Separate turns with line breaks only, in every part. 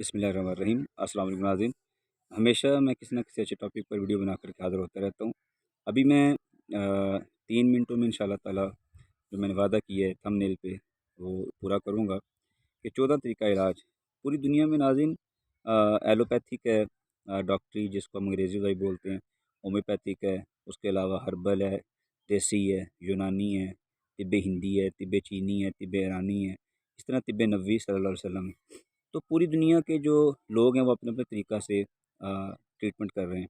बिस्मिल्लाहिर्रहमानिर्रहीम। अस्सलाम वालेकुम नाज़रीन। हमेशा मैं किसी न किसी अच्छे टॉपिक पर वीडियो बना कर के हाज़िर होता रहता हूँ। अभी मैं 3 मिनटों में इंशाअल्लाह ताला जो मैंने वादा किया है थंबनेल पे वो पूरा करूँगा कि 14 तरीका इलाज पूरी दुनिया में नाज़रीन एलोपैथिक है, डॉक्टरी जिसको हम अंग्रेज़ी दवाई बोलते हैं, होम्योपैथिक है, उसके अलावा हर्बल है, देसी है, यूनानी है, तिब्बे हिंदी है, तिब्बे चीनी है, तिब्बे ईरानी है, इस तरह तिब्बे नबवी सल्लल्लाहु अलैहि वसल्लम है। तो पूरी दुनिया के जो लोग हैं वो अपने अपने तरीक़ा से ट्रीटमेंट कर रहे हैं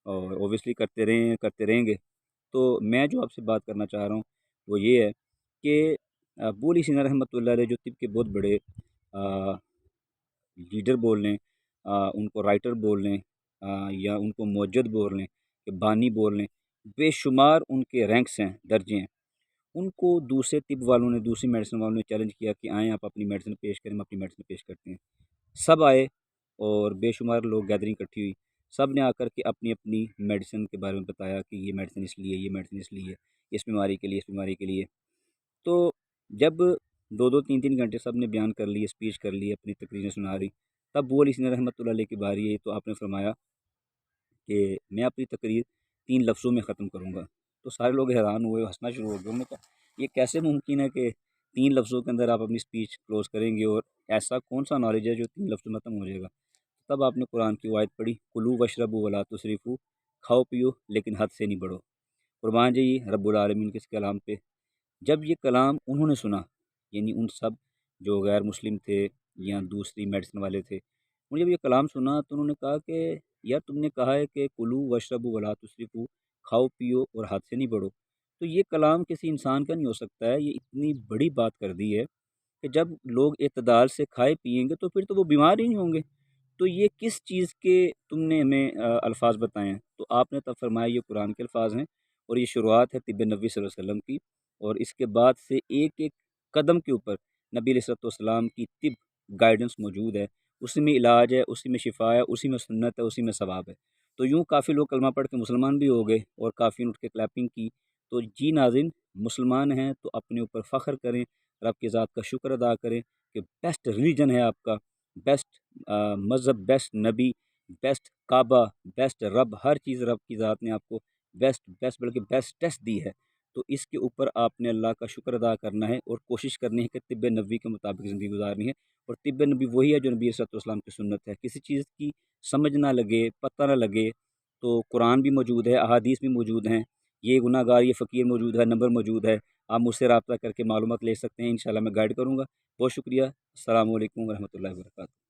और ओबियसली करते रहे हैं, करते रहेंगे। तो मैं जो आपसे बात करना चाह रहा हूँ वो ये है कि अबू अली सीना रहमतुल्लाह अलैह जो तिब के बहुत बड़े लीडर बोल लें, उनको राइटर बोल लें, या उनको मुवज्जद बोल लें, कि बानी बोल लें, बेशुमार उनके रैंक्स हैं, दर्जे हैं। उनको दूसरे तिब वालों ने, दूसरी मेडिसिन वालों ने चैलेंज किया कि आएँ आप अपनी मेडिसिन पेश करें, हम अपनी मेडिसिन पेश करते हैं। सब आए और बेशुमार लोग गैदरिंग इकट्ठी हुई। सब ने आकर के अपनी-अपनी मेडिसिन के बारे में बताया कि ये मेडिसिन इसलिए, ये मेडिसिन इसलिए, इस बीमारी के लिए, इस बीमारी के लिए। तो जब 2-2 3-3 घंटे सब ने बयान कर लिए, स्पीच कर ली, अपनी तकरीरें सुना दी, तब अबू अली सीना रहमतुल्लाह अलैह की बारी आई तो आपने फरमाया कि मैं अपनी तकरीर 3 लफ्ज़ों में ख़त्म करूँगा। तो सारे लोग हैरान हुए, हँसना शुरू हो गए। उन्होंने कहा, ये कैसे मुमकिन है कि 3 लफ्ज़ों के अंदर आप अपनी स्पीच क्लोज़ करेंगे और ऐसा कौन-सा नॉलेज है जो 3 लफ्ज़ों में ख़त्म हो जाएगा? तब आपने कुरान की वो आयत पढ़ी, कुलू वशरबू वला तुसरिफ़ू, खाओ पियो लेकिन हद से नहीं बढ़ो। कुर्बान जाइए रब्बुल आलमीन के इस कलाम पे। जब ये कलाम उन्होंने सुना, यानी उन सब जो गैर मुस्लिम थे या दूसरी मेडिसिन वाले थे, उन्होंने जब ये कलाम सुना तो उन्होंने कहा कि यार तुमने कहा है कि कुलू वशरबू वला तुसरिफ़ू, खाओ पियो और हद से नहीं बढ़ो। तो ये कलाम किसी इंसान का नहीं हो सकता है, ये इतनी बड़ी बात कर दी है कि जब लोग एतदाल से खाए पिएँगे तो फिर तो वो बीमार ही नहीं होंगे। तो ये किस चीज़ के तुमने हमें अल्फ़ाज़ बताए हैं? तो आपने तब फरमाया ये कुरान के अल्फ़ाज़ हैं और ये शुरुआत है तिब्बे नबवी सल्लल्लाहु अलैहि वसल्लम की, और इसके बाद से एक-एक कदम के ऊपर नबी अलैहिस्सलातु वस्सलाम की तिब गाइडेंस मौजूद है। उसी में इलाज है, उसी में शिफ़ा है, उसी में सुन्नत है, उसी में सवाब है। तो यूँ काफ़ी लोग कलमा पढ़ के मुसलमान भी हो गए और काफ़ी ने उठ के क्लैपिंग की। तो जी नाज़रीन, मुसलमान हैं तो अपने ऊपर फ़ख्र करें, रब की ज़ात का शुक्र अदा करें कि बेस्ट रिलीजन है आपका, बेस्ट मज़हब, बेस्ट नबी, बेस्ट काबा, बेस्ट रब, हर चीज़ रब की ज़ात ने आपको बेस्ट बेस्ट बल्कि बेस्टेस्ट दी है। तो इसके ऊपर आपने अल्लाह का शुक्र अदा करना है और कोशिश करनी है कि तिब्ब नबवी के मुताबिक ज़िंदगी गुज़ारनी है। और तिब्ब नबवी वही है जो नबी सल्लल्लाहु अलैहि वसल्लम की सुन्नत है। किसी चीज़ की समझ ना लगे, पता ना लगे, तो कुरान भी मौजूद है, अहादीस भी मौजूद हैं। ये गुनाहगार, ये फ़कीर मौजूद है, नंबर मौजूद है। आप मुझसे राब्ता करके मालूमात ले सकते हैं, इंशाअल्लाह मैं गाइड करूँगा। बहुत शुक्रिया। अस्सलामु अलैकुम व रहमतुल्लाहि व बरकातहू।